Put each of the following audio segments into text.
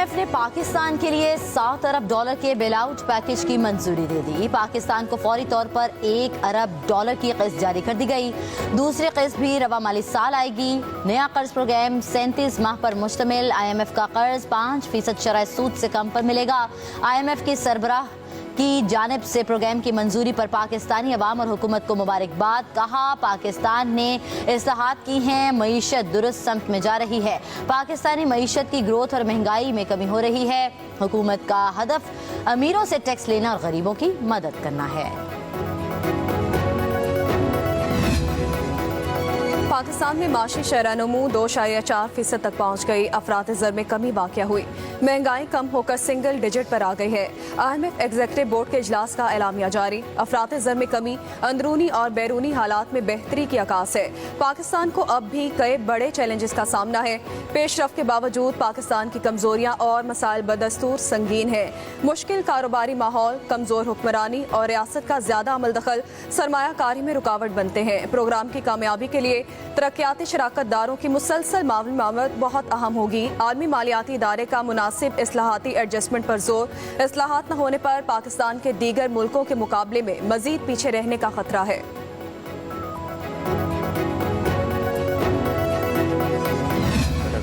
IMF ने पाकिस्तान के लिए $7 अरब के बेल आउट पैकेज की मंजूरी दे दी। पाकिस्तान को फौरी तौर पर $1 अरब की किस्त जारी कर दी गई। दूसरी किस्त भी रवा माली साल आएगी। नया कर्ज प्रोग्राम 37 माह पर मुश्तमिल। IMF का कर्ज 5% शरह सूद से कम पर मिलेगा। IMF की सरबराह की जानिब से प्रोग्राम की मंजूरी पर पाकिस्तानी अवाम और हुकूमत को मुबारकबाद। कहा, पाकिस्तान ने इस्लाहात की हैं, मईशत दुरुस्त समत में जा रही है। पाकिस्तानी मईशत की ग्रोथ और महंगाई में कमी हो रही है। हुकूमत का हदफ अमीरों से टैक्स लेना और गरीबों की मदद करना है। पाकिस्तान में माशी शरह-ए-नमू 2.4% तक पहुँच गई। अफरात ज़र में कमी वाक़या हुई। महंगाई कम होकर सिंगल डिजिट पर आ गई है। IMF एग्जीक्यूटिव बोर्ड के इजलास का एलामिया जारी। अफरात ज़र में कमी अंदरूनी और बैरूनी हालात में बेहतरी की आकाश है। पाकिस्तान को अब भी कई बड़े चैलेंजेस का सामना है। पेशरफ के बावजूद पाकिस्तान की कमजोरियाँ और मसाइल बदस्तूर संगीन है। मुश्किल कारोबारी माहौल, कमजोर हुक्मरानी और रियासत का ज्यादा अमल दखल सरमायाकारी में रुकावट बनते हैं। प्रोग्राम की कामयाबी के लिए तरक्याती शराकत दारों की मुसलसल मावनत बहुत अहम होगी। आलमी मालियाती इदारे का मुनासिब इस्लाहाती एडजस्टमेंट पर जोर। इस्लाहात न होने पर पाकिस्तान के दीगर मुल्कों के मुकाबले में मजीद पीछे रहने का खतरा है।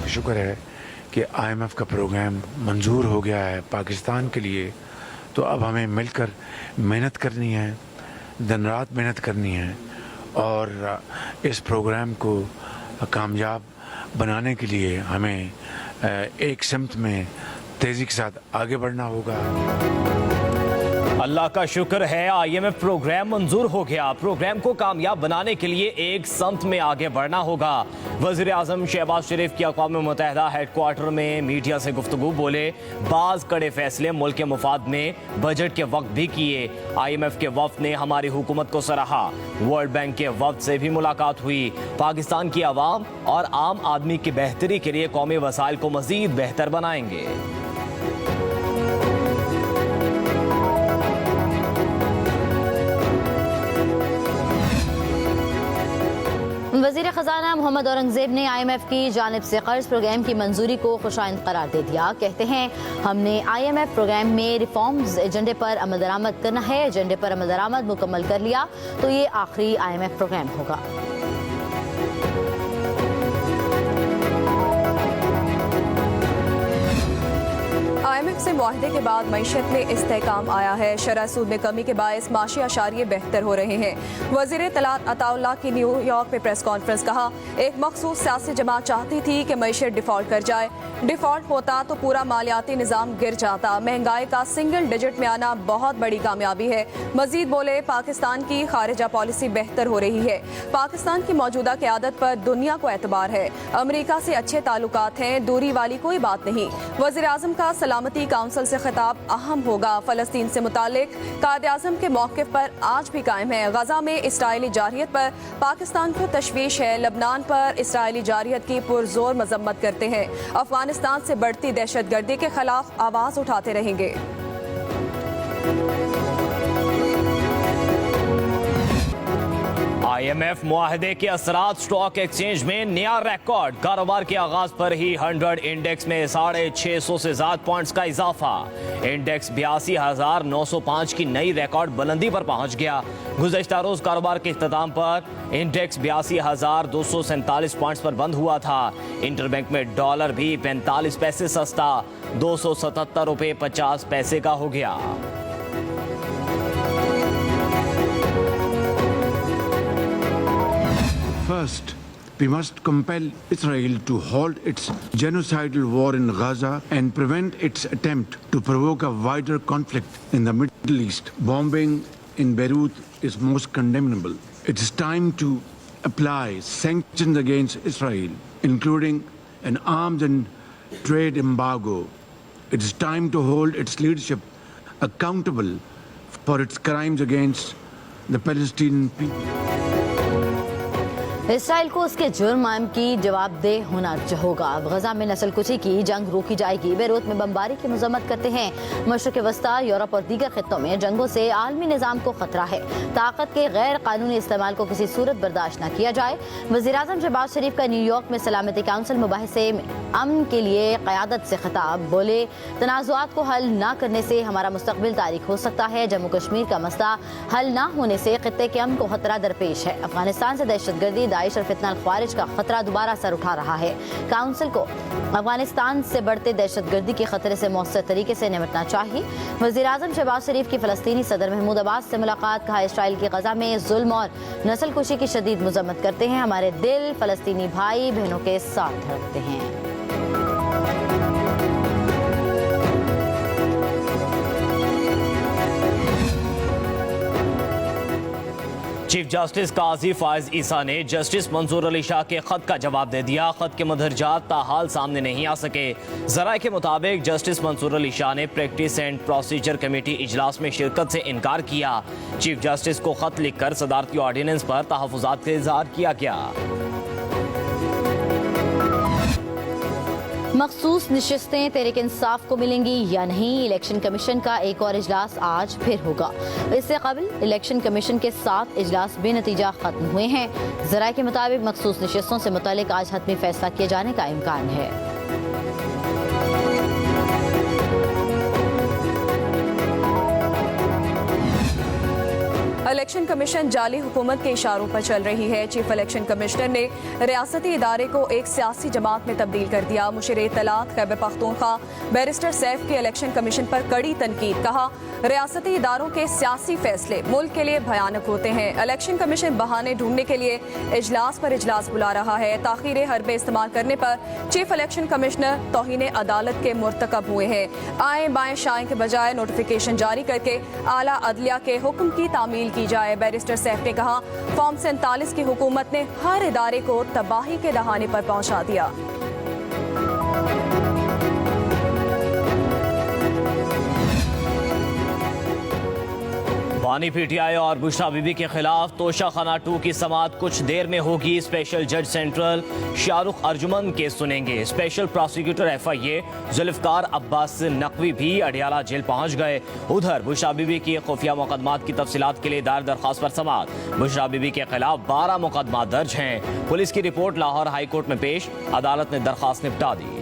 शुक्र है कि IMF का प्रोग्राम मंजूर हो गया है पाकिस्तान के लिए। तो अब हमें मिलकर मेहनत करनी है, दिन रात मेहनत करनी है और इस प्रोग्राम को कामयाब बनाने के लिए हमें एक सिमत में तेज़ी के साथ आगे बढ़ना होगा। अल्लाह का शुक्र है, IMF प्रोग्राम मंजूर हो गया। प्रोग्राम को कामयाब बनाने के लिए एक समत में आगे बढ़ना होगा। वज़ीर आज़म शहबाज शरीफ की अक़वाम मुत्तहिदा हेडक्वार्टर में मीडिया से गुफ्तगू बोले। बाज़ कड़े फैसले मुल्क के मुफाद में बजट के वक्त भी किए। IMF के वफ़द ने हमारी हुकूमत को सराहा। वर्ल्ड बैंक के वफ़द से भी मुलाकात हुई। पाकिस्तान की आवाम और आम आदमी की बेहतरी के लिए कौमी वसाइल को मज़ीद बेहतर बनाएंगे। वज़ीर ख़ज़ाना मोहम्मद औरंगज़ेब ने IMF की जानिब से कर्ज प्रोग्राम की मंजूरी को खुशाइंद करार दे दिया। कहते हैं, हमने IMF प्रोग्राम में रिफॉर्म्स एजेंडे पर अमल दरामद करना है। एजेंडे पर अमल दरामद मुकम्मल कर लिया तो ये आखिरी IMF प्रोग्राम होगा। IMF से मुआहदे के बाद मईशत में इस्तेहकाम आया है। शरह सूद में कमी के बायस माशी अशारिये बेहतर हो रहे हैं। वज़ीर इत्तलात अताउल्लाह की न्यूयॉर्क में प्रेस कॉन्फ्रेंस। कहा, एक मखसूस सियासी जमात चाहती थी कि मईशत डिफॉल्ट कर जाए। डिफॉल्ट होता तो पूरा मालियाती निज़ाम गिर जाता। महंगाई का सिंगल डिजिट में आना बहुत बड़ी कामयाबी है। मजीद बोले, पाकिस्तान की खारिजा पॉलिसी बेहतर हो रही है। पाकिस्तान की मौजूदा क़यादत पर दुनिया को एतबार है। अमरीका से अच्छे ताल्लुकात हैं, दूरी वाली कोई बात नहीं। वज़ीर आज़म का सलामती काउंसिल से खिताब अहम होगा। फ़लस्तीन से मुतालिक कायदे आज़म के मौक़िफ़ पर आज भी कायम है। गज़ा में इसराइली जारहियत पर पाकिस्तान को तशवीश है। लबनान पर इसराइली जारहियत की पुरजोर मजम्मत करते हैं। अफगानिस्तान से बढ़ती दहशतगर्दी के खिलाफ आवाज़ उठाते रहेंगे। IMF मुआहदे के असरात। स्टॉक एक्सचेंज में नया रिकॉर्ड। कारोबार के आगाज पर ही 100 इंडेक्स में 650 से ज्यादा पॉइंट्स का इजाफा। इंडेक्स 82,905 की नई रिकॉर्ड बुलंदी पर पहुंच गया। गुज़श्ता रोज कारोबार के इख्तिताम पर इंडेक्स 82,247 पॉइंट्स पर बंद हुआ था। इंटरबैंक में डॉलर भी 45 पैसे सस्ता ₹277.50 का हो गया। First, we must compel Israel to halt its genocidal war in Gaza and prevent its attempt to provoke a wider conflict in the Middle East. Bombing in Beirut is most condemnable. It is time to apply sanctions against Israel, including an arms and trade embargo. It is time to hold its leadership accountable for its crimes against the Palestinian people. Israel को उसके जुर्म की जवाबदेह होना होगा। गजा में नस्लकुशी की जंग रोकी जाएगी। बेरूत में बमबारी की मजम्मत करते हैं। मशरक़ वस्ता, यूरोप और दीगर खित्तों में जंगों से आलमी निज़ाम को खतरा है। ताकत के गैर कानूनी इस्तेमाल को किसी सूरत बर्दाश्त न किया जाए। वज़ीर आज़म शहबाज शरीफ का न्यूयॉर्क में सलामती काउंसिल मुबाहिसे में अमन के लिए क़यादत से खिताब। बोले, तनाज़ुआत को हल ना करने से हमारा मुस्तकबिल तारीख हो सकता है। जम्मू कश्मीर का मसला हल ना होने से खित्ते के अमन को खतरा दरपेश है। अफगानिस्तान से दहशतगर्दी, दाइश और फितना ख्वारिज का खतरा दोबारा सर उठा रहा है। काउंसिल को अफगानिस्तान से बढ़ते दहशतगर्दी के खतरे से मौसर तरीके से निपटना चाहिए। वज़ीर-ए-आज़म शहबाज शरीफ की फ़लस्तीनी सदर महमूद अब्बास से मुलाकात। कहा, इसराइल की गजा में जुल्म और नस्लकुशी की शदीद मज़म्मत करते हैं। हमारे दिल फ़लस्तीनी भाई बहनों के साथ रखते हैं। चीफ जस्टिस काजी फायज ईसा ने जस्टिस मंजूर अली शाह के खत का जवाब दे दिया। खत के मदरजात ताहाल सामने नहीं आ सके। जराये के मुताबिक जस्टिस मंजूर अली शाह ने प्रैक्टिस एंड प्रोसीजर कमेटी इजलास में शिरकत से इनकार किया। चीफ जस्टिस को खत लिखकर सदारती ऑर्डिनेंस पर तहफ़्फ़ुज़ात का इज़हार किया गया। मखसूस नशिस्तें तहरीक इंसाफ को मिलेंगी या नहीं, इलेक्शन कमीशन का एक और इजलास आज फिर होगा। इससे कबल इलेक्शन कमीशन के 7 इजलास बेनतीजा खत्म हुए हैं। जराये के मुताबिक मखसूस नशिस्तों से मुतालिक आज हतमी फैसला किए जाने का इम्कान है। इलेक्शन कमीशन जाली हुकूमत के इशारों पर चल रही है। चीफ इलेक्शन कमिश्नर ने रियासती इदारे को एक सियासी जमात में तब्दील कर दिया। मुशीर इत्तलात खैबर पख्तूनख्वा बैरिस्टर सैफ के इलेक्शन कमीशन पर कड़ी तनकीद। कहा, रियासती इदारों के सियासी फैसले मुल्क के लिए भयानक होते हैं। इलेक्शन कमीशन बहाने ढूंढने के लिए इजलास पर इजलास बुला रहा है। ताखीर हरबे इस्तेमाल करने पर चीफ इलेक्शन कमिश्नर तौहीन अदालत के मुर्तकब हुए हैं। आए बाएं शाएं के बजाय नोटिफिकेशन जारी करके आला अदलिया के हुक्म की तामील की जाए। बैरिस्टर सैफ ने कहा, फॉर्म 47 की हुकूमत ने हर इदारे को तबाही के दहाने पर पहुंचा दिया। बानी पीटीआई और बुशरा बीबी के खिलाफ तोशाखाना 2 की समाअत कुछ देर में होगी। स्पेशल जज सेंट्रल शाहरुख अर्जुमन केस सुनेंगे। Special prosecutor FIA Zulfiqar Abbas Naqvi भी अडियाला जेल पहुंच गए। उधर बुशरा बीबी की खुफिया मुकदमात की तफसीलात के लिए दायर दरखास्त पर समाअत। बुशरा बीबी के खिलाफ 12 मुकदमा दर्ज हैं। पुलिस की रिपोर्ट लाहौर हाई कोर्ट में पेश, अदालत ने दरखास्त निपटा दी।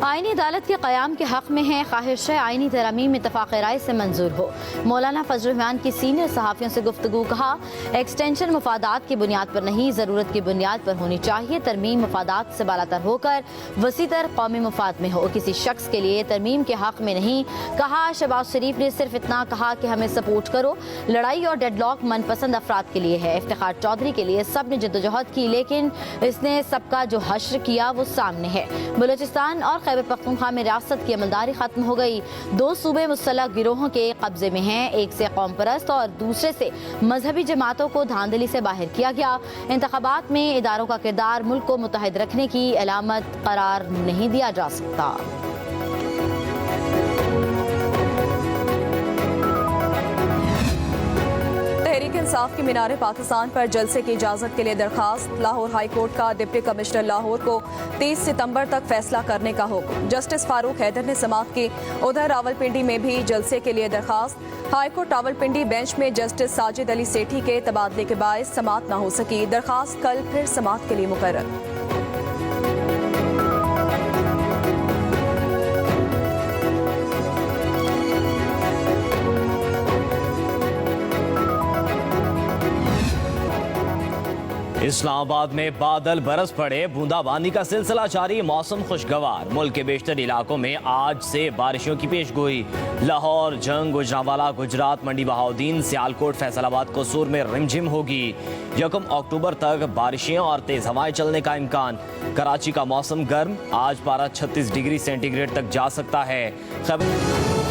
आईनी अदालत के क़याम के हक़ में है। ख्वाहिश है आईनी तरमीम इत्तफ़ाक़ राय से मंजूर हो। मौलाना फजल रहमान की सीनियर सहाफ़ियों से गुफ्तगू। कहा, एक्सटेंशन मफादात की बुनियाद पर नहीं, ज़रूरत की बुनियाद पर होनी चाहिए। तरमीम मफादात से बालातर होकर वसीतर कौमी मफाद में हो, किसी शख्स के लिए तरमीम के हक़ में नहीं। कहा, शहबाज शरीफ ने सिर्फ इतना कहा कि हमें सपोर्ट करो। लड़ाई और डेडलॉक मनपसंद अफराद के लिए है। इफ्तिखार चौधरी के लिए सब ने जद्दोजहद की, लेकिन इसने सबका जो हश्र किया वो सामने है। बलूचिस्तान और खैबर पख्तूनख्वा में रियासत की अमलदारी खत्म हो गई। 2 सूबे मुसल्लह गिरोहों के कब्जे में हैं। एक से कौम परस्त और दूसरे से मजहबी जमातों को धांधली से बाहर किया गया। इंतखाबात में इदारों का किरदार मुल्क को मुत्तहिद रखने की अलामत करार नहीं दिया जा सकता। तहरीक इंसाफ की मीनार पाकिस्तान पर जलसे की इजाजत के लिए दरखास्त। लाहौर हाई कोर्ट का डिप्टी कमिश्नर लाहौर को 30 सितंबर तक फैसला करने का हुक्म। जस्टिस फारूक हैदर ने समाअत की। उधर रावलपिंडी में भी जलसे के लिए दरखास्त। हाई कोर्ट रावलपिंडी बेंच में जस्टिस साजिद अली सेठी के तबादले के बायस समाअत न हो सकी। दरखास्त कल फिर समाअत के लिए मुकर्रर। इस्लामाबाद में बादल बरस पड़े, बूंदाबांदी का सिलसिला जारी, मौसम खुशगवार। मुल्क के बेशतर इलाकों में आज से बारिशों की पेशगोई। लाहौर, जंग, गुजरांवाला, गुजरात, मंडी बहाउद्दीन, सियालकोट, फैसलाबाद, कसूर में रिमझिम होगी। 1 अक्टूबर तक बारिशें और तेज हवाएं चलने का इम्कान। कराची का मौसम गर्म, आज पारा 36 डिग्री सेंटीग्रेड तक जा सकता है। खबर